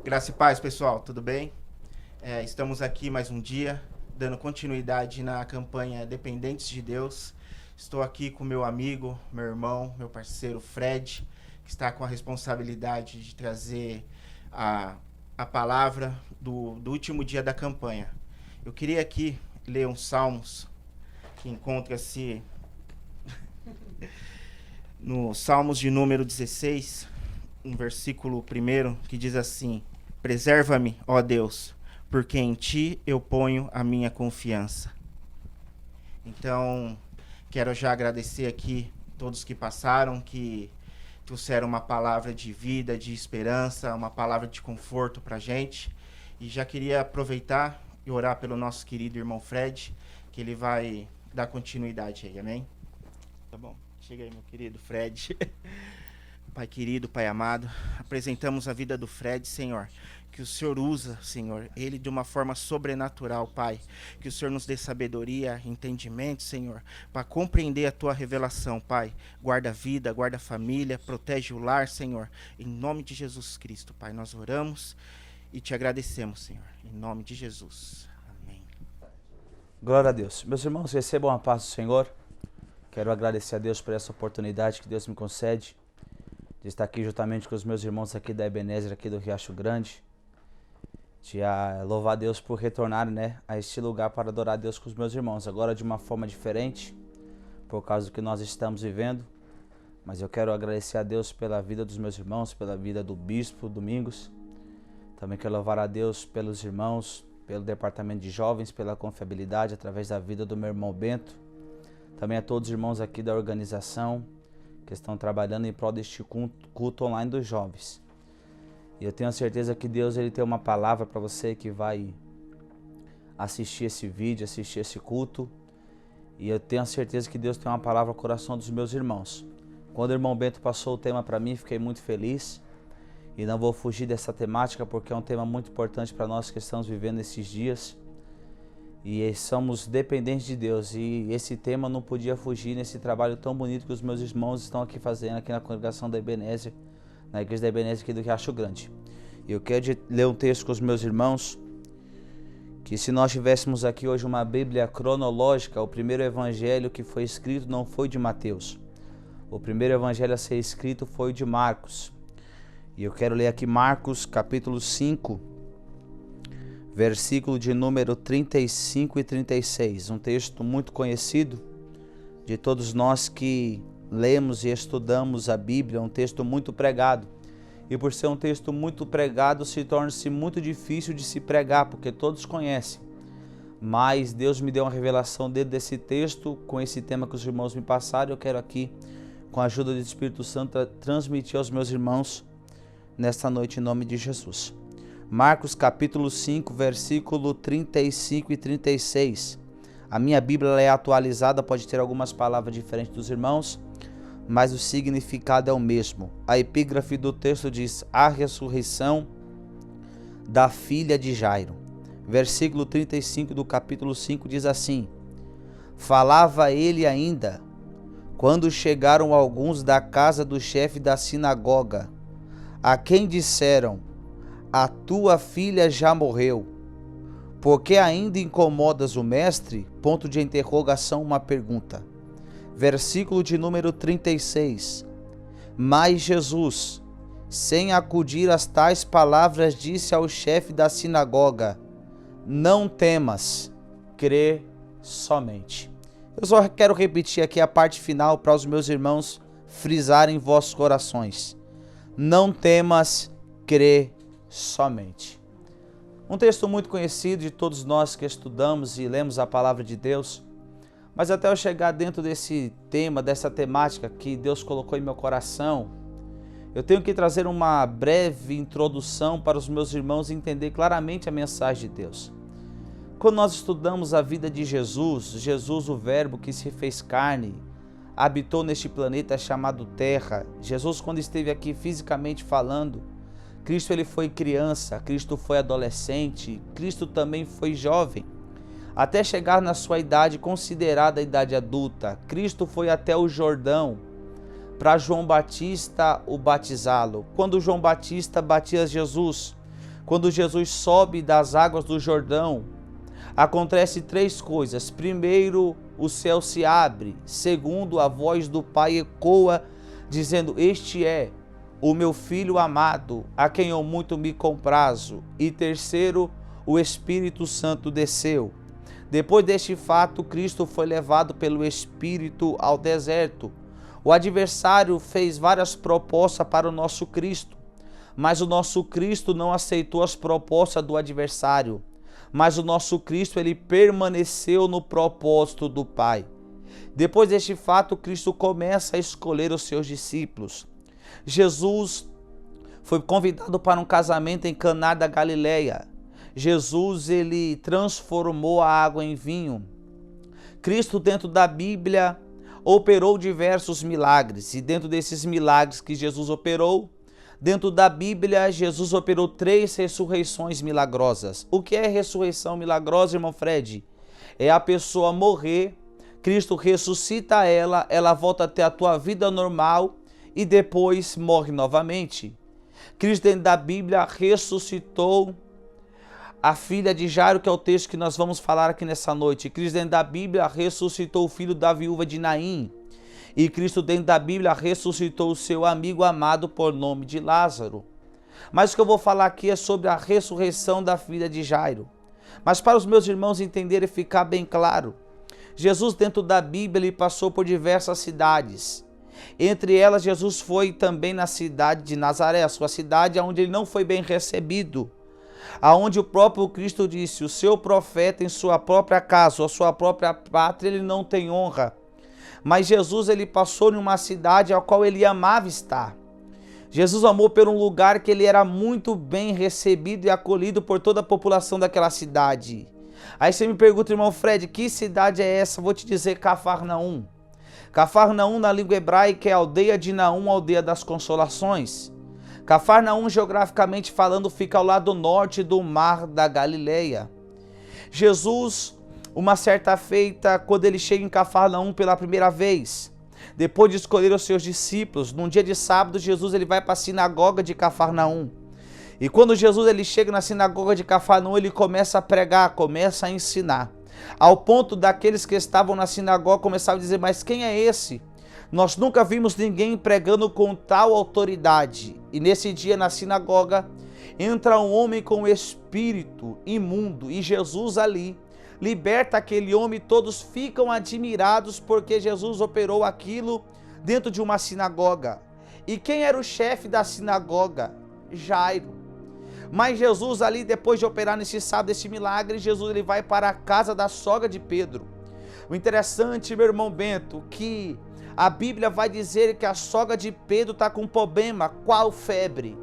Graça e paz, pessoal, tudo bem? Estamos aqui mais um dia, dando continuidade na campanha Dependentes de Deus. Estou aqui com meu amigo, meu irmão, meu parceiro Fred, que está com a responsabilidade de trazer a palavra do último dia da campanha. Eu queria aqui ler uns salmos que encontra-se no Salmos de número 16, um versículo 1, que diz assim: Preserva-me, ó Deus, porque em ti eu ponho a minha confiança. Então, quero já agradecer aqui todos que passaram, que trouxeram uma palavra de vida, de esperança, uma palavra de conforto pra gente. E já queria aproveitar e orar pelo nosso querido irmão Fred, que ele vai dar continuidade aí, amém? Tá bom, chega aí, meu querido Fred. Pai querido, Pai amado, apresentamos a vida do Fred, Senhor, que o Senhor usa, Senhor, ele de uma forma sobrenatural, Pai, que o Senhor nos dê sabedoria, entendimento, Senhor, para compreender a Tua revelação, Pai. Guarda a vida, guarda a família, protege o lar, Senhor, em nome de Jesus Cristo, Pai, nós oramos e te agradecemos, Senhor, em nome de Jesus, amém. Glória a Deus. Meus irmãos, recebam a paz do Senhor. Quero agradecer a Deus por essa oportunidade que Deus me concede de estar aqui juntamente com os meus irmãos aqui da Ebenezer, aqui do Riacho Grande. De louvar a Deus por retornar, a este lugar para adorar a Deus com os meus irmãos. Agora de uma forma diferente, por causa do que nós estamos vivendo. Mas eu quero agradecer a Deus pela vida dos meus irmãos, pela vida do Bispo Domingos. Também quero louvar a Deus pelos irmãos, pelo departamento de jovens, pela confiabilidade através da vida do meu irmão Bento. Também a todos os irmãos aqui da organização que estão trabalhando em prol deste culto online dos jovens. E eu tenho a certeza que Deus ele tem uma palavra para você que vai assistir esse vídeo, assistir esse culto. E eu tenho a certeza que Deus tem uma palavra no coração dos meus irmãos. Quando o irmão Bento passou o tema para mim, fiquei muito feliz. E não vou fugir dessa temática porque é um tema muito importante para nós que estamos vivendo esses dias. E somos dependentes de Deus, e esse tema não podia fugir nesse trabalho tão bonito que os meus irmãos estão aqui fazendo aqui na congregação da Ebenezer, na igreja da Ebenezer aqui do Riacho Grande. E eu quero ler um texto com os meus irmãos, que se nós tivéssemos aqui hoje uma Bíblia cronológica, o primeiro evangelho que foi escrito não foi de Mateus. O primeiro evangelho a ser escrito foi de Marcos. E eu quero ler aqui Marcos capítulo 5, versículo de número 35 e 36, um texto muito conhecido de todos nós que lemos e estudamos a Bíblia, um texto muito pregado. E por ser um texto muito pregado, se torna-se muito difícil de se pregar, porque todos conhecem. Mas Deus me deu uma revelação dentro desse texto, com esse tema que os irmãos me passaram. Eu quero aqui, com a ajuda do Espírito Santo, transmitir aos meus irmãos nesta noite em nome de Jesus. Marcos capítulo 5, versículo 35 e 36. A minha Bíblia é atualizada, pode ter algumas palavras diferentes dos irmãos, mas o significado é o mesmo. A epígrafe do texto diz: a ressurreição da filha de Jairo. Versículo 35 do capítulo 5 diz assim: falava ele ainda, quando chegaram alguns da casa do chefe da sinagoga, a quem disseram: a tua filha já morreu, porque ainda incomodas o mestre? Ponto de interrogação, uma pergunta. Versículo de número 36. Mas Jesus, sem acudir às tais palavras, disse ao chefe da sinagoga: não temas, crê somente. Eu só quero repetir aqui a parte final para os meus irmãos frisarem em vossos corações. Não temas, crê somente. Um texto muito conhecido de todos nós que estudamos e lemos a palavra de Deus, mas até eu chegar dentro desse tema, dessa temática que Deus colocou em meu coração, eu tenho que trazer uma breve introdução para os meus irmãos entender claramente a mensagem de Deus. Quando nós estudamos a vida de Jesus, Jesus, o verbo que se fez carne, habitou neste planeta chamado Terra. Jesus, quando esteve aqui fisicamente falando, Cristo ele foi criança, Cristo foi adolescente, Cristo também foi jovem, até chegar na sua idade considerada a idade adulta. Cristo foi até o Jordão para João Batista o batizá-lo. Quando João Batista batiza Jesus, quando Jesus sobe das águas do Jordão, acontece três coisas. Primeiro, o céu se abre. Segundo, a voz do Pai ecoa, dizendo: este é o meu Filho amado, a quem eu muito me comprazo. E terceiro, o Espírito Santo desceu. Depois deste fato, Cristo foi levado pelo Espírito ao deserto. O adversário fez várias propostas para o nosso Cristo, mas o nosso Cristo não aceitou as propostas do adversário. Mas o nosso Cristo, ele permaneceu no propósito do Pai. Depois deste fato, Cristo começa a escolher os seus discípulos. Jesus foi convidado para um casamento em Caná da Galileia. Jesus, ele transformou a água em vinho. Cristo, dentro da Bíblia, operou diversos milagres. E dentro desses milagres que Jesus operou, dentro da Bíblia, Jesus operou 3 ressurreições milagrosas. O que é ressurreição milagrosa, irmão Fred? É a pessoa morrer, Cristo ressuscita ela volta a ter a tua vida normal e depois morre novamente. Cristo, dentro da Bíblia, ressuscitou a filha de Jairo, que é o texto que nós vamos falar aqui nessa noite. Cristo, dentro da Bíblia, ressuscitou o filho da viúva de Naim. E Cristo, dentro da Bíblia, ressuscitou o seu amigo amado por nome de Lázaro. Mas o que eu vou falar aqui é sobre a ressurreição da filha de Jairo. Mas para os meus irmãos entenderem e ficar bem claro, Jesus, dentro da Bíblia, ele passou por diversas cidades. Entre elas, Jesus foi também na cidade de Nazaré, a sua cidade onde ele não foi bem recebido. Aonde o próprio Cristo disse: o seu profeta em sua própria casa, ou sua própria pátria, ele não tem honra. Mas Jesus, ele passou em uma cidade a qual ele amava estar. Jesus amou por um lugar que ele era muito bem recebido e acolhido por toda a população daquela cidade. Aí você me pergunta, irmão Fred, que cidade é essa? Vou te dizer: Cafarnaum. Cafarnaum, na língua hebraica, é aldeia de Naum, aldeia das consolações. Cafarnaum, geograficamente falando, fica ao lado norte do mar da Galileia. Jesus, uma certa feita, quando ele chega em Cafarnaum pela primeira vez, depois de escolher os seus discípulos, num dia de sábado, Jesus ele vai para a sinagoga de Cafarnaum. E quando Jesus ele chega na sinagoga de Cafarnaum, ele começa a pregar, começa a ensinar. Ao ponto daqueles que estavam na sinagoga começavam a dizer: mas quem é esse? Nós nunca vimos ninguém pregando com tal autoridade. E nesse dia na sinagoga entra um homem com espírito imundo e Jesus ali liberta aquele homem. Todos ficam admirados porque Jesus operou aquilo dentro de uma sinagoga. E quem era o chefe da sinagoga? Jairo. Mas Jesus ali, depois de operar nesse sábado, esse milagre, Jesus ele vai para a casa da sogra de Pedro. O interessante, meu irmão Bento, que a Bíblia vai dizer que a sogra de Pedro está com um problema. Qual febre?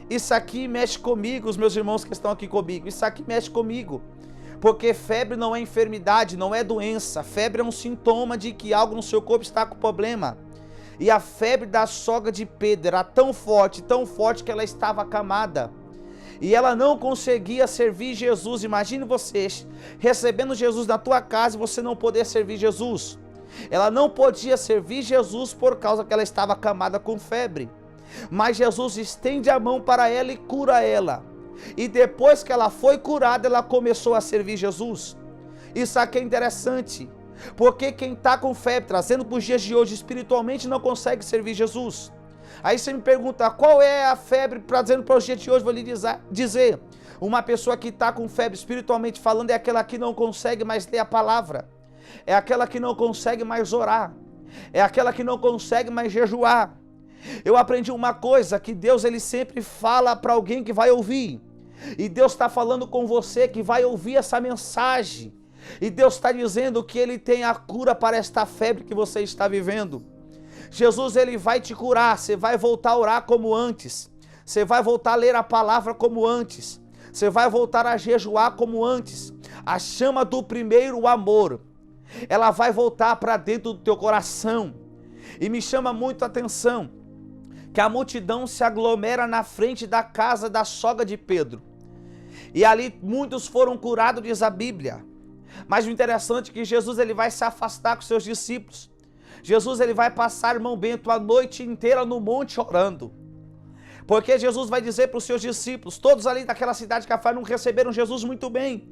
Isso aqui mexe comigo, os meus irmãos que estão aqui comigo. Isso aqui mexe comigo. Porque febre não é enfermidade, não é doença. Febre é um sintoma de que algo no seu corpo está com problema. E a febre da sogra de Pedro era tão forte que ela estava acamada. E ela não conseguia servir Jesus. Imagine vocês recebendo Jesus na tua casa e você não poder servir Jesus. Ela não podia servir Jesus por causa que ela estava acamada com febre. Mas Jesus estende a mão para ela e cura ela. E depois que ela foi curada, ela começou a servir Jesus. Isso aqui é interessante, porque quem está com febre, trazendo para os dias de hoje espiritualmente, não consegue servir Jesus. Aí você me pergunta: qual é a febre trazendo para os dias de hoje? Vou lhe dizer, uma pessoa que está com febre espiritualmente falando é aquela que não consegue mais ler a palavra. É aquela que não consegue mais orar. É aquela que não consegue mais jejuar. Eu aprendi uma coisa, que Deus ele sempre fala para alguém que vai ouvir. E Deus está falando com você que vai ouvir essa mensagem. E Deus está dizendo que ele tem a cura para esta febre que você está vivendo. Jesus ele vai te curar, você vai voltar a orar como antes. Você vai voltar a ler a palavra como antes. Você vai voltar a jejuar como antes. A chama do primeiro amor, ela vai voltar para dentro do teu coração. E me chama muito a atenção que a multidão se aglomera na frente da casa da sogra de Pedro. E ali muitos foram curados, diz a Bíblia. Mas o interessante é que Jesus ele vai se afastar com seus discípulos. Jesus ele vai passar, irmão Bento, a noite inteira no monte orando. Porque Jesus vai dizer para os seus discípulos, todos ali daquela cidade de Cafarnaum receberam Jesus muito bem.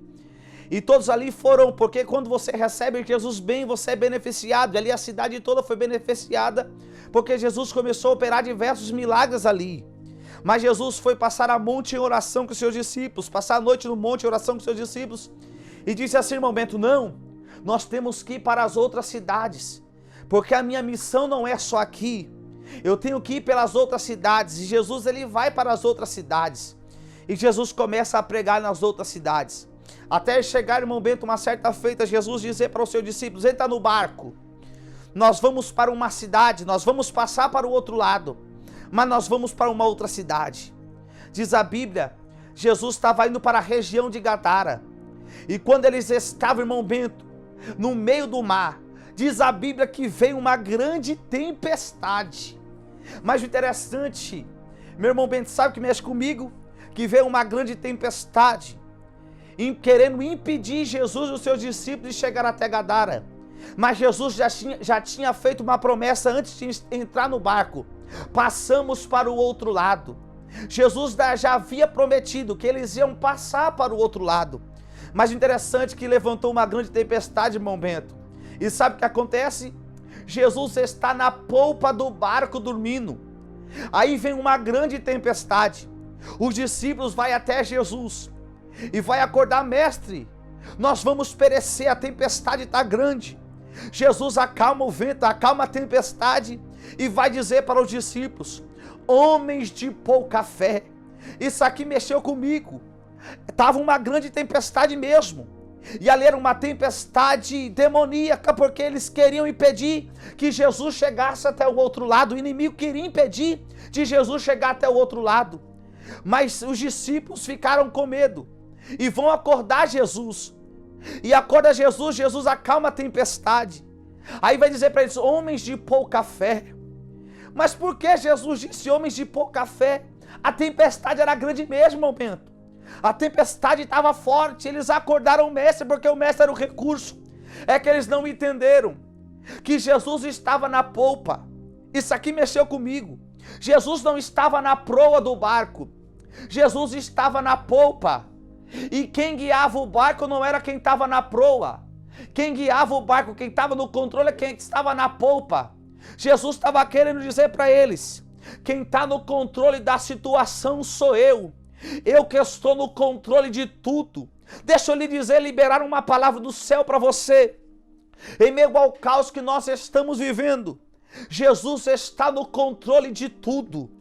E todos ali foram, porque quando você recebe Jesus bem, você é beneficiado. E ali a cidade toda foi beneficiada, porque Jesus começou a operar diversos milagres ali. Mas Jesus foi passar a monte em oração com os seus discípulos, passar a noite no monte em oração com os seus discípulos. E disse assim, irmão Bento, não, nós temos que ir para as outras cidades, porque a minha missão não é só aqui. Eu tenho que ir pelas outras cidades. E Jesus, ele vai para as outras cidades. E Jesus começa a pregar nas outras cidades. Até chegar, irmão Bento, uma certa feita, Jesus dizer para os seus discípulos, entra no barco, nós vamos para uma cidade, nós vamos passar para o outro lado, mas nós vamos para uma outra cidade. Diz a Bíblia, Jesus estava indo para a região de Gadara, e quando eles estavam, irmão Bento, no meio do mar, diz a Bíblia que veio uma grande tempestade. Mas o interessante, meu irmão Bento, sabe o que mexe comigo? Que veio uma grande tempestade, querendo impedir Jesus e os seus discípulos de chegar até Gadara. Mas Jesus já tinha feito uma promessa antes de entrar no barco. Passamos para o outro lado. Jesus já havia prometido que eles iam passar para o outro lado. Mas o interessante é que levantou uma grande tempestade, irmão Bento. E sabe o que acontece? Jesus está na polpa do barco dormindo. Aí vem uma grande tempestade. Os discípulos vão até Jesus e vai acordar, mestre, nós vamos perecer, a tempestade está grande. Jesus acalma o vento, acalma a tempestade e vai dizer para os discípulos, homens de pouca fé. Isso aqui mexeu comigo. Estava uma grande tempestade mesmo. E ali era uma tempestade demoníaca, porque eles queriam impedir que Jesus chegasse até o outro lado. O inimigo queria impedir de Jesus chegar até o outro lado. Mas os discípulos ficaram com medo e vão acordar Jesus. E acorda Jesus, Jesus acalma a tempestade. Aí vai dizer para eles, homens de pouca fé. Mas por que Jesus disse homens de pouca fé? A tempestade era grande mesmo, irmão Bento. A tempestade estava forte, eles acordaram o mestre, porque o mestre era o recurso. É que eles não entenderam que Jesus estava na polpa. Isso aqui mexeu comigo. Jesus não estava na proa do barco. Jesus estava na polpa. E quem guiava o barco não era quem estava na proa. Quem guiava o barco, quem estava no controle é quem estava na polpa. Jesus estava querendo dizer para eles, quem está no controle da situação sou eu. Eu que estou no controle de tudo. Deixa eu lhe dizer, liberar uma palavra do céu para você. Em meio ao caos que nós estamos vivendo, Jesus está no controle de tudo.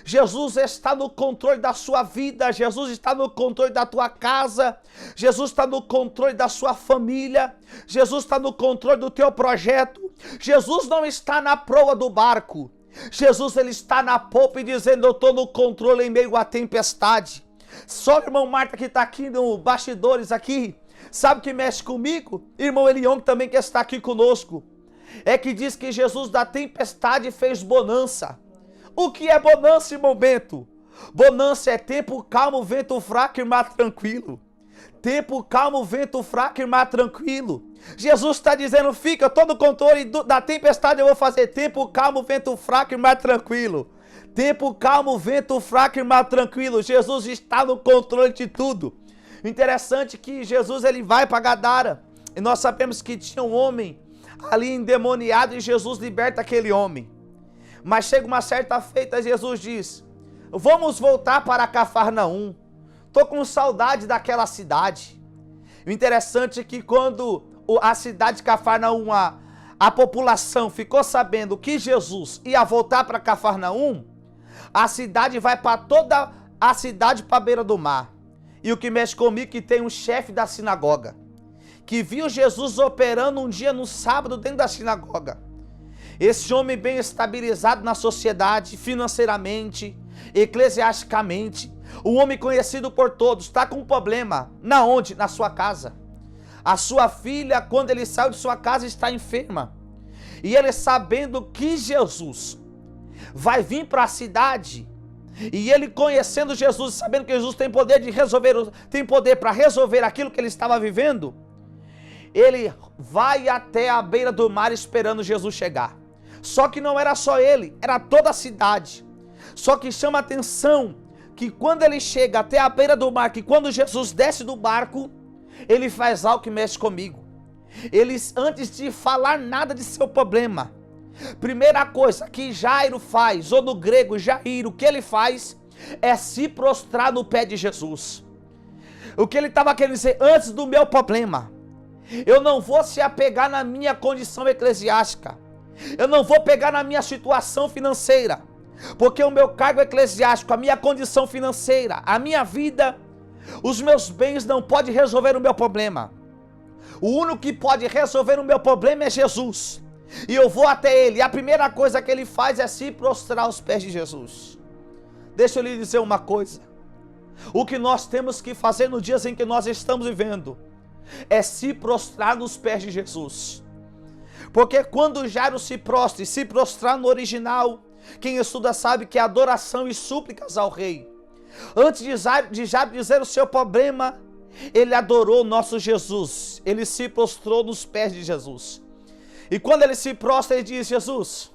Jesus está no controle da sua vida, Jesus está no controle da tua casa, Jesus está no controle da sua família, Jesus está no controle do teu projeto. Jesus não está na proa do barco, Jesus ele está na polpa e dizendo, eu estou no controle em meio à tempestade. Só o irmão Marta que está aqui no bastidores aqui, sabe que mexe comigo? Irmão Elion também que está aqui conosco, é que diz que Jesus da tempestade fez bonança. O que é bonança, irmão Bento? Bonança é tempo calmo, vento fraco e mar tranquilo. Tempo calmo, vento fraco e mar tranquilo. Jesus está dizendo, fica, eu estou no controle da tempestade, eu vou fazer tempo calmo, vento fraco e mar tranquilo. Tempo calmo, vento fraco e mar tranquilo. Jesus está no controle de tudo. Interessante que Jesus ele vai para Gadara. E nós sabemos que tinha um homem ali endemoniado e Jesus liberta aquele homem. Mas chega uma certa feita, Jesus diz, vamos voltar para Cafarnaum. Estou com saudade daquela cidade. O interessante é que quando a cidade de Cafarnaum, a população ficou sabendo que Jesus ia voltar para Cafarnaum, a cidade vai para toda a cidade para a beira do mar. E o que mexe comigo é que tem um chefe da sinagoga, que viu Jesus operando um dia no sábado dentro da sinagoga. Esse homem bem estabilizado na sociedade, financeiramente, eclesiasticamente, um homem conhecido por todos, está com um problema. Na onde? Na sua casa. A sua filha, quando ele saiu de sua casa, está enferma. E ele sabendo que Jesus vai vir para a cidade, e ele conhecendo Jesus, sabendo que Jesus tem poder de resolver, tem poder para resolver aquilo que ele estava vivendo, ele vai até a beira do mar esperando Jesus chegar. Só que não era só ele, era toda a cidade. Só que chama a atenção que quando ele chega até a beira do mar, que quando Jesus desce do barco, ele faz algo que mexe comigo. Ele, antes de falar nada de seu problema, primeira coisa que Jairo faz, ou no grego Jair, o que ele faz é se prostrar no pé de Jesus. O que ele estava querendo dizer, antes do meu problema, eu não vou se apegar na minha condição eclesiástica, eu não vou pegar na minha situação financeira, porque o meu cargo eclesiástico, a minha condição financeira, a minha vida, os meus bens não podem resolver o meu problema. O único que pode resolver o meu problema é Jesus. E eu vou até ele. E a primeira coisa que ele faz é se prostrar aos pés de Jesus. Deixa eu lhe dizer uma coisa. O que nós temos que fazer nos dias em que nós estamos vivendo é se prostrar nos pés de Jesus. Porque quando Jairo se prostra, e se prostrar no original, quem estuda sabe que é adoração e súplicas ao rei. Antes de Jairo dizer o seu problema, ele adorou nosso Jesus. Ele se prostrou nos pés de Jesus. E quando ele se prostra, ele diz: Jesus,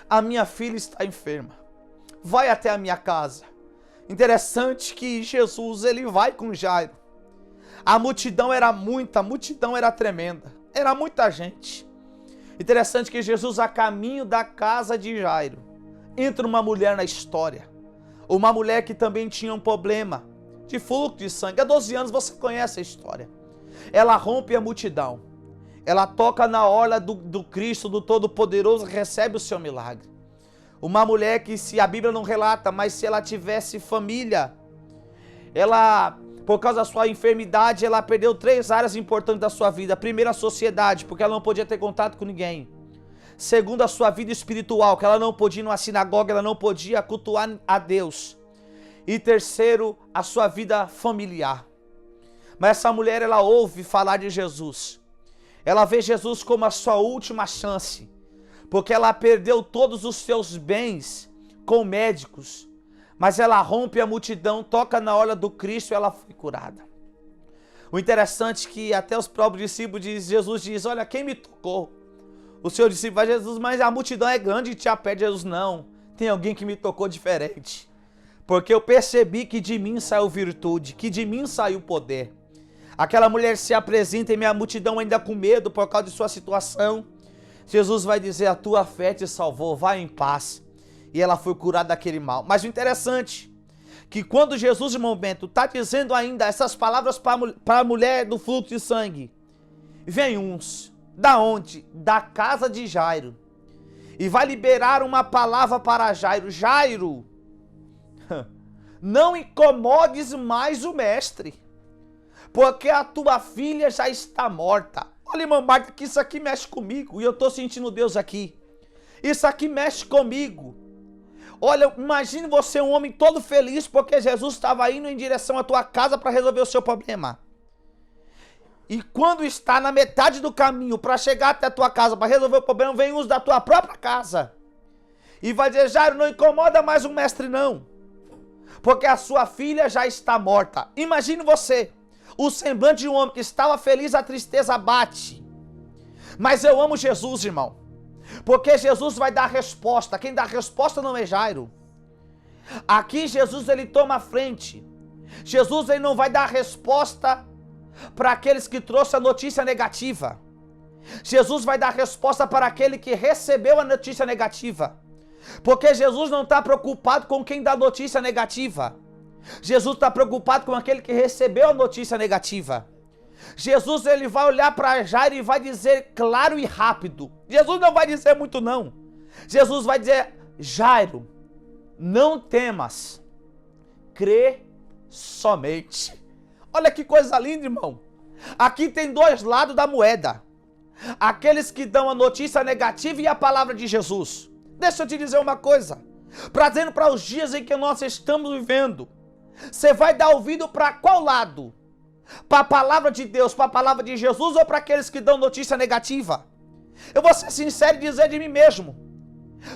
a minha filha está enferma, vai até a minha casa. Interessante que Jesus, ele vai com Jairo. A multidão era muita, a multidão era tremenda, era muita gente. Interessante que Jesus, a caminho da casa de Jairo, entra uma mulher na história. Uma mulher que também tinha um problema de fluxo de sangue. Há 12 anos, você conhece a história. Ela rompe a multidão. Ela toca na orla do Cristo, do Todo-Poderoso, recebe o seu milagre. Uma mulher que, se a Bíblia não relata, mas se ela tivesse família, ela, por causa da sua enfermidade, ela perdeu 3 áreas importantes da sua vida. Primeiro, a sociedade, porque ela não podia ter contato com ninguém. Segundo, a sua vida espiritual, que ela não podia ir numa sinagoga, ela não podia cultuar a Deus. E terceiro, a sua vida familiar. Mas essa mulher, ela ouve falar de Jesus. Ela vê Jesus como a sua última chance, porque ela perdeu todos os seus bens com médicos, mas ela rompe a multidão, toca na orla do Cristo e ela foi curada. O interessante é que até os próprios discípulos de Jesus dizem: olha, quem me tocou? O seu discípulo vai: Jesus, mas a multidão é grande e te apede. Jesus: não, tem alguém que me tocou diferente, porque eu percebi que de mim saiu virtude, que de mim saiu poder. Aquela mulher se apresenta em meia multidão ainda com medo por causa de sua situação. Jesus vai dizer: a tua fé te salvou, vai em paz. E ela foi curada daquele mal. Mas o interessante é que quando Jesus, de momento, está dizendo ainda essas palavras para a mulher do fluxo de sangue, vem uns, da onde? Da casa de Jairo. E vai liberar uma palavra para Jairo: Jairo, não incomodes mais o mestre, porque a tua filha já está morta. Olha, irmã Marta, que isso aqui mexe comigo, e eu estou sentindo Deus aqui. Isso aqui mexe comigo. Olha, imagine você, um homem todo feliz, porque Jesus estava indo em direção à tua casa para resolver o seu problema. E quando está na metade do caminho para chegar até a tua casa, para resolver o problema, vem uns da tua própria casa. E vai dizer: Jairo, não incomoda mais o mestre não, porque a sua filha já está morta. Imagine você, o semblante de um homem que estava feliz, a tristeza bate. Mas eu amo Jesus, irmão, porque Jesus vai dar a resposta. Quem dá a resposta não é Jairo. Aqui Jesus, ele toma a frente. Jesus, ele não vai dar a resposta para aqueles que trouxeram a notícia negativa. Jesus vai dar a resposta para aquele que recebeu a notícia negativa. Porque Jesus não está preocupado com quem dá a notícia negativa. Jesus está preocupado com aquele que recebeu a notícia negativa. Jesus, ele vai olhar para Jairo e vai dizer claro e rápido. Jesus não vai dizer muito não. Jesus vai dizer: Jairo, não temas, crê somente. Olha que coisa linda, irmão. Aqui tem 2 lados da moeda: aqueles que dão a notícia negativa e a palavra de Jesus. Deixa eu te dizer uma coisa, trazendo para os dias em que nós estamos vivendo, você vai dar ouvido para qual lado? Para a palavra de Deus, para a palavra de Jesus, ou para aqueles que dão notícia negativa? Eu vou ser sincero e dizer de mim mesmo: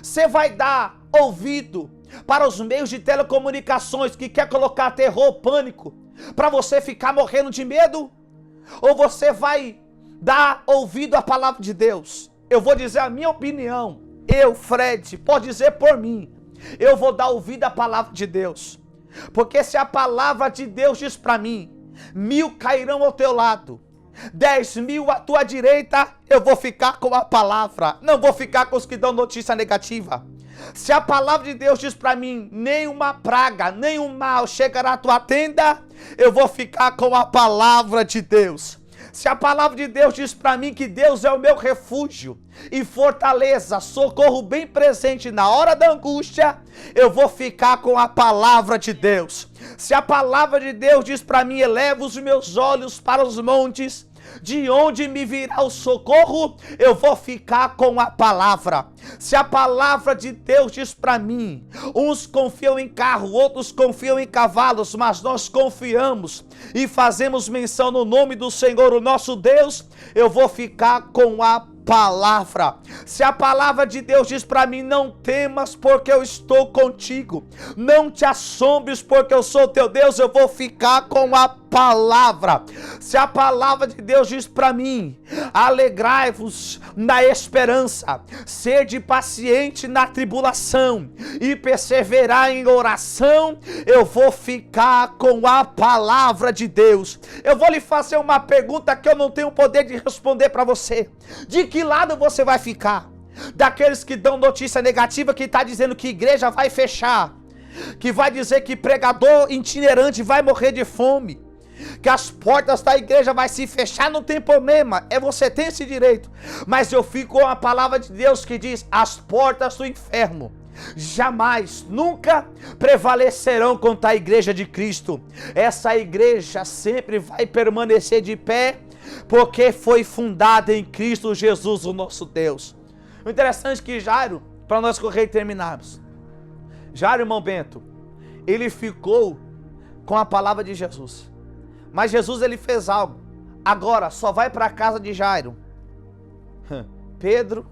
você vai dar ouvido para os meios de telecomunicações que quer colocar terror, pânico, para você ficar morrendo de medo? Ou você vai dar ouvido à palavra de Deus? Eu vou dizer a minha opinião. Eu, Fred, pode dizer por mim. eu vou dar ouvido à palavra de Deus. Porque se a palavra de Deus diz para mim, 1000 cairão ao teu lado, 10.000 à tua direita, eu vou ficar com a palavra, não vou ficar com os que dão notícia negativa. Se a palavra de Deus diz para mim, nenhuma praga, nenhum mal chegará à tua tenda, eu vou ficar com a palavra de Deus. Se a palavra de Deus diz para mim que Deus é o meu refúgio e fortaleza, socorro bem presente na hora da angústia, eu vou ficar com a palavra de Deus. Se a palavra de Deus diz para mim, eleva os meus olhos para os montes, de onde me virá o socorro, eu vou ficar com a palavra. Se a palavra de Deus diz para mim, uns confiam em carro, outros confiam em cavalos, mas nós confiamos e fazemos menção no nome do Senhor, o nosso Deus, eu vou ficar com a palavra. Se a palavra de Deus diz para mim, não temas porque eu estou contigo, não te assombres porque eu sou teu Deus, eu vou ficar com a palavra. Se a palavra de Deus diz para mim, alegrai-vos na esperança, sede paciente na tribulação e perseverar em oração, eu vou ficar com a palavra de Deus. Eu vou lhe fazer uma pergunta que eu não tenho poder de responder para você. De que lado você vai ficar? Daqueles que dão notícia negativa, que está dizendo que igreja vai fechar, que vai dizer que pregador itinerante vai morrer de fome, que as portas da igreja vai se fechar, não tem problema, você tem esse direito. Mas eu fico com a palavra de Deus que diz, as portas do inferno jamais, nunca prevalecerão contra a igreja de Cristo. Essa igreja sempre vai permanecer de pé, porque foi fundada em Cristo Jesus, o nosso Deus. O interessante é que Jairo, para nós correr e terminarmos, Jairo, irmão Bento, ele ficou com a palavra de Jesus. Mas Jesus, ele fez algo. Agora só vai para a casa de Jairo Pedro,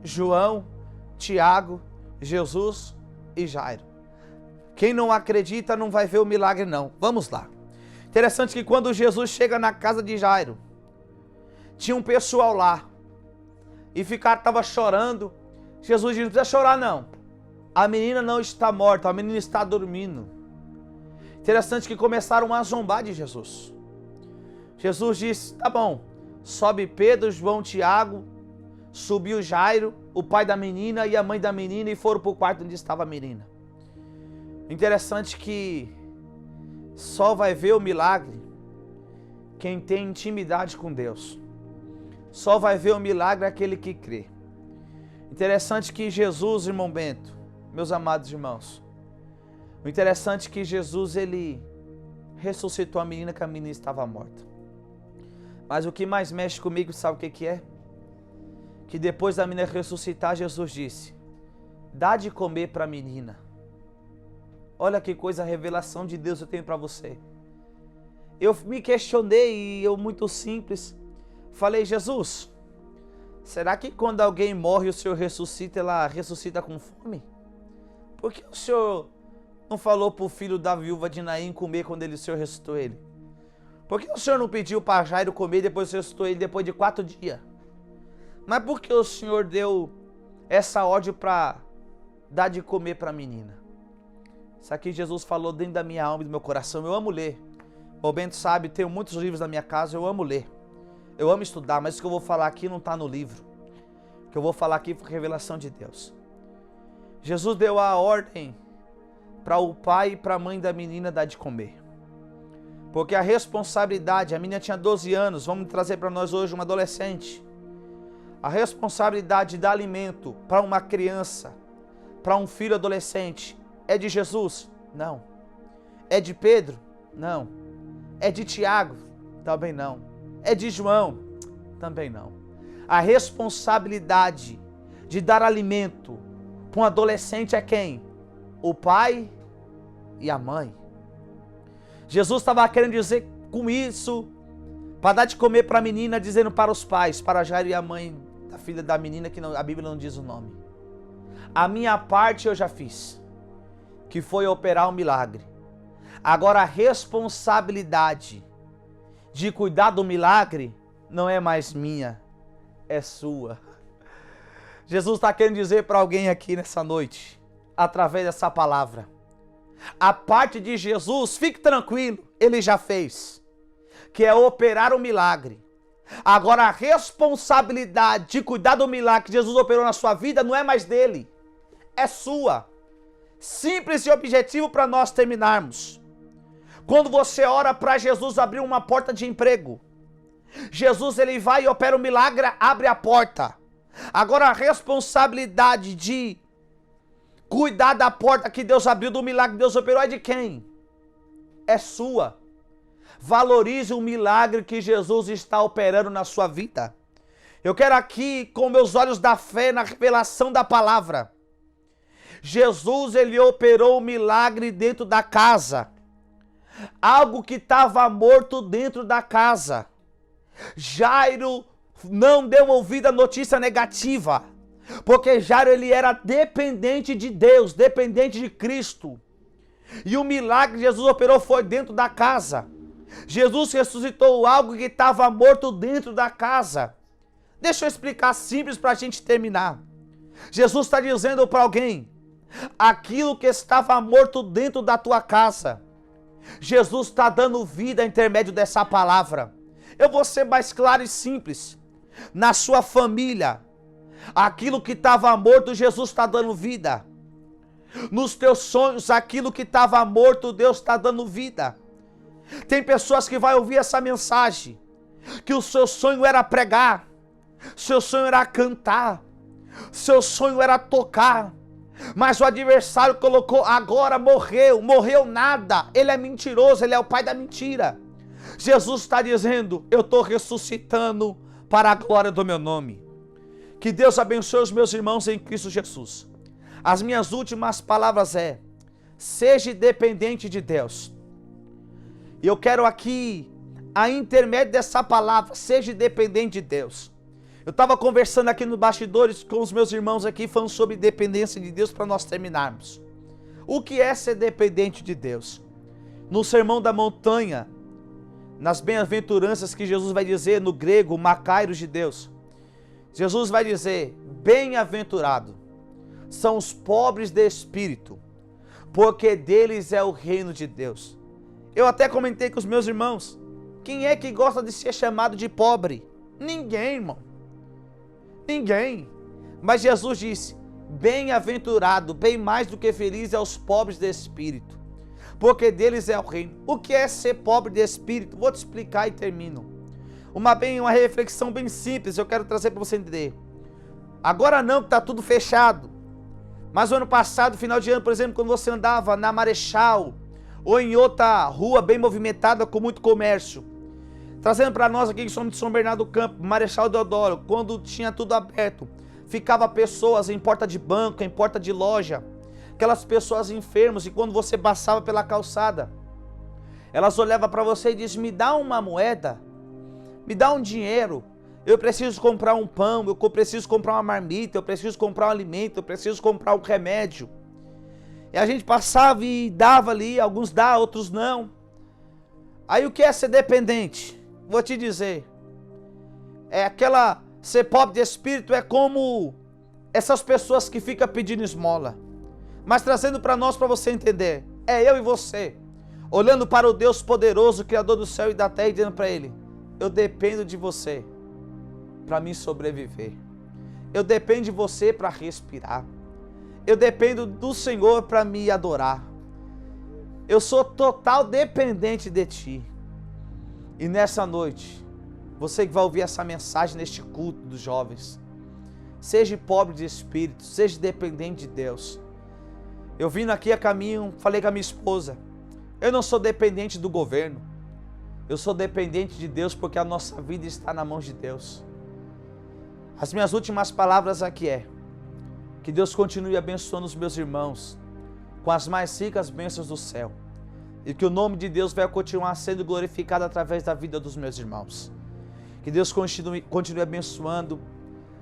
João, Tiago, Jesus e Jairo. Quem não acredita não vai ver o milagre não. Vamos lá. Interessante que quando Jesus chega na casa de Jairo, tinha um pessoal lá e estava chorando. Jesus disse, não precisa chorar não, a menina não está morta, a menina está dormindo. Interessante que começaram a zombar de Jesus. Jesus disse, tá bom, sobe Pedro, João, Tiago, subiu Jairo, o pai da menina e a mãe da menina, e foram para o quarto onde estava a menina. Interessante que só vai ver o milagre quem tem intimidade com Deus. Só vai ver o milagre aquele que crê. Interessante que Jesus, irmão Bento, meus amados irmãos, o interessante é que Jesus, ele ressuscitou a menina, que a menina estava morta. Mas o que mais mexe comigo, sabe o que é? Que depois da menina ressuscitar, Jesus disse, dá de comer para a menina. Olha que coisa, a revelação de Deus eu tenho para você. Eu me questionei e eu, muito simples, falei, Jesus, será que quando alguém morre o Senhor ressuscita, ela ressuscita com fome? Por que o Senhor não falou para o filho da viúva de Naim comer quando o Senhor ressuscitou ele? Por que o Senhor não pediu para Jairo comer e depois ressuscitou ele depois de 4 dias? Mas por que o Senhor deu essa ordem para dar de comer para a menina? Isso aqui Jesus falou dentro da minha alma e do meu coração. Eu amo ler. O Bento sabe, tenho muitos livros na minha casa, eu amo ler. Eu amo estudar, mas o que eu vou falar aqui não está no livro. O que eu vou falar aqui foi revelação de Deus. Jesus deu a ordem para o pai e para a mãe da menina dar de comer. Porque a responsabilidade, a menina tinha 12 anos, vamos trazer para nós hoje uma adolescente. A responsabilidade de dar alimento para uma criança, para um filho adolescente, é de Jesus? Não. É de Pedro? Não. É de Tiago? Também não. É de João? Também não. A responsabilidade de dar alimento para um adolescente é quem? O pai e a mãe. Jesus estava querendo dizer com isso, para dar de comer para a menina, dizendo para os pais, para Jairo e a mãe da filha da menina, que não, a Bíblia não diz o nome. A minha parte eu já fiz, que foi operar um milagre. Agora a responsabilidade de cuidar do milagre não é mais minha, é sua. Jesus está querendo dizer para alguém aqui nessa noite, através dessa palavra. A parte de Jesus, fique tranquilo, ele já fez, que é operar o milagre. Agora a responsabilidade de cuidar do milagre que Jesus operou na sua vida não é mais dele, é sua. Simples e objetivo para nós terminarmos. Quando você ora para Jesus abrir uma porta de emprego, Jesus ele vai e opera o milagre, abre a porta. Agora a responsabilidade de cuidar da porta que Deus abriu, do milagre que Deus operou, é de quem? É sua. Valorize o milagre que Jesus está operando na sua vida. Eu quero aqui, com meus olhos da fé, na revelação da palavra. Jesus, ele operou o milagre dentro da casa. Algo que estava morto dentro da casa. Jairo não deu ouvido à notícia negativa, porque Jairo ele era dependente de Deus, dependente de Cristo. E o milagre que Jesus operou foi dentro da casa. Jesus ressuscitou algo que estava morto dentro da casa. Deixa eu explicar simples para a gente terminar. Jesus está dizendo para alguém, aquilo que estava morto dentro da tua casa, Jesus está dando vida a intermédio dessa palavra. Eu vou ser mais claro e simples. Na sua família, aquilo que estava morto, Jesus está dando vida. Nos teus sonhos, aquilo que estava morto, Deus está dando vida. Tem pessoas que vão ouvir essa mensagem, que o seu sonho era pregar, seu sonho era cantar, seu sonho era tocar, mas o adversário colocou, agora morreu nada, ele é mentiroso, ele é o pai da mentira. Jesus está dizendo, eu estou ressuscitando para a glória do meu nome. Que Deus abençoe os meus irmãos em Cristo Jesus. As minhas últimas palavras é, seja dependente de Deus. E eu quero aqui, a intermédio dessa palavra, seja dependente de Deus. Eu estava conversando aqui nos bastidores com os meus irmãos aqui, falando sobre dependência de Deus para nós terminarmos. O que é ser dependente de Deus? No Sermão da Montanha, nas bem-aventuranças que Jesus vai dizer no grego, Macairos de Deus, Jesus vai dizer, bem-aventurado são os pobres de espírito, porque deles é o reino de Deus. Eu até comentei com os meus irmãos, quem é que gosta de ser chamado de pobre? Ninguém, irmão. Ninguém. Mas Jesus disse, bem-aventurado, bem mais do que feliz é os pobres de espírito, porque deles é o reino. O que é ser pobre de espírito? Vou te explicar e termino. Uma reflexão bem simples, eu quero trazer para você entender. Agora não, que está tudo fechado. Mas o ano passado, final de ano, por exemplo, quando você andava na Marechal, ou em outra rua bem movimentada com muito comércio, trazendo para nós aqui que somos de São Bernardo do Campo, Marechal Deodoro, quando tinha tudo aberto, ficava pessoas em porta de banco, em porta de loja, aquelas pessoas enfermas, e quando você passava pela calçada, elas olhavam para você e diziam, me dá uma moeda, me dá um dinheiro, eu preciso comprar um pão, eu preciso comprar uma marmita, eu preciso comprar um alimento, eu preciso comprar um remédio. E a gente passava e dava ali, alguns dá, outros não. Aí o que é ser dependente? Vou te dizer, ser pobre de espírito é como essas pessoas que ficam pedindo esmola. Mas trazendo para nós, para você entender, é eu e você, olhando para o Deus poderoso, Criador do céu e da terra, e dizendo para Ele, eu dependo de você para me sobreviver. Eu dependo de você para respirar. Eu dependo do Senhor para me adorar. Eu sou total dependente de Ti. E nessa noite, você que vai ouvir essa mensagem neste culto dos jovens, seja pobre de espírito, seja dependente de Deus. Eu vindo aqui a caminho, falei com a minha esposa, eu não sou dependente do governo, eu sou dependente de Deus porque a nossa vida está na mão de Deus. As minhas últimas palavras aqui é, que Deus continue abençoando os meus irmãos com as mais ricas bênçãos do céu e que o nome de Deus vai continuar sendo glorificado através da vida dos meus irmãos. Que Deus continue abençoando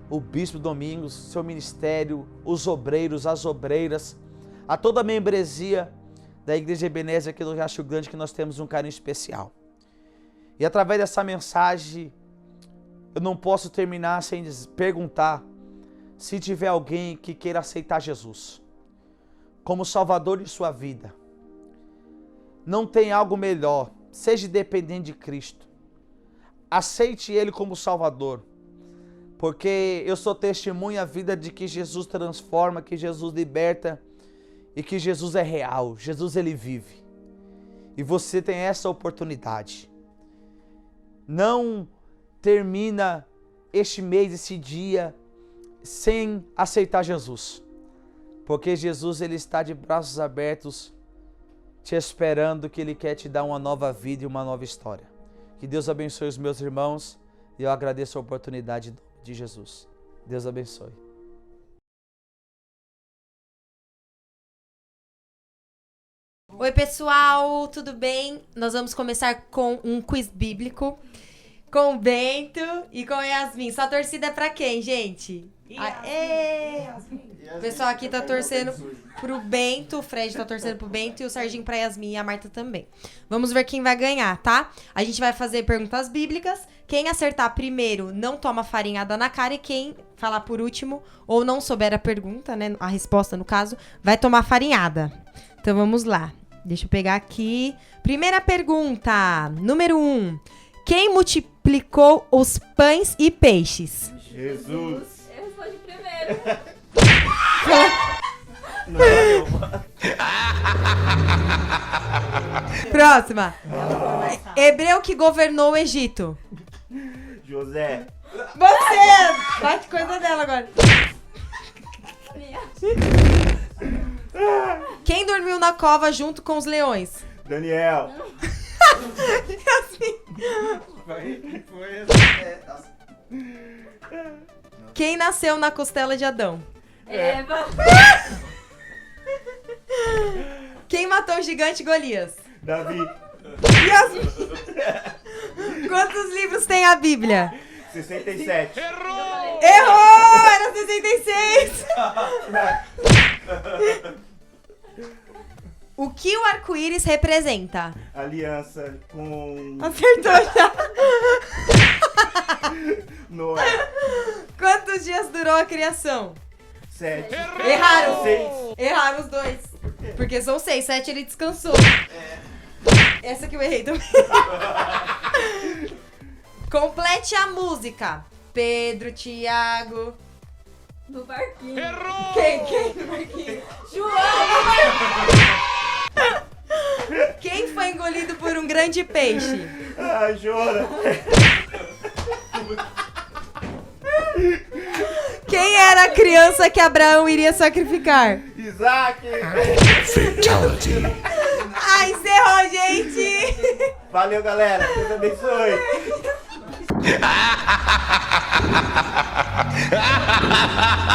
o Bispo Domingos, seu ministério, os obreiros, as obreiras, a toda a membresia da Igreja Ebenezer aqui do Riacho Grande, que nós temos um carinho especial. E através dessa mensagem, eu não posso terminar sem perguntar se tiver alguém que queira aceitar Jesus. como Salvador de sua vida. Não tem algo melhor. Seja dependente de Cristo. Aceite Ele como Salvador. Porque eu sou testemunha à vida de que Jesus transforma, que Jesus liberta e que Jesus é real. Jesus, Ele vive. E você tem essa oportunidade. Não termina este mês, esse dia, sem aceitar Jesus. Porque Jesus, Ele está de braços abertos, te esperando, que Ele quer te dar uma nova vida e uma nova história. Que Deus abençoe os meus irmãos e eu agradeço a oportunidade de Jesus. Deus abençoe. Oi pessoal, tudo bem? Nós vamos começar com um quiz bíblico com o Bento e com a Yasmin. Sua torcida é pra quem, gente? O pessoal aqui tá torcendo pro Bento, o Fred tá torcendo pro Bento e o Serginho pra Yasmin e a Marta também. Vamos ver quem vai ganhar, tá? A gente vai fazer perguntas bíblicas. Quem acertar primeiro não toma farinhada na cara e quem falar por último ou não souber a pergunta, né, a resposta no caso, vai tomar farinhada. Então vamos lá. Deixa eu pegar aqui. Primeira pergunta, número 1. Quem multiplicou os pães e peixes? Jesus. Eu respondi primeiro. Próxima. Hebreu que governou o Egito. José. Você! Bate coisa dela agora. Quem dormiu na cova junto com os leões? Daniel. Quem nasceu na costela de Adão? Eva. Quem matou o gigante Golias? Davi. Yasmin. Quantos livros tem a Bíblia? 67. Errou! Era 66! O que o arco-íris representa? Aliança com Acertou já! Noé. Quantos dias durou a criação? 7. Erraram! 6. Erraram os dois. Porque são 6, 7 ele descansou. Essa que eu errei também. Complete a música. Pedro, Tiago. No barquinho. Quem no barquinho? João. Quem foi engolido por um grande peixe? Ah, Jora. Quem era a criança que Abraão iria sacrificar? Isaac. Ah, encerrou, gente! Valeu, galera. Deus abençoe.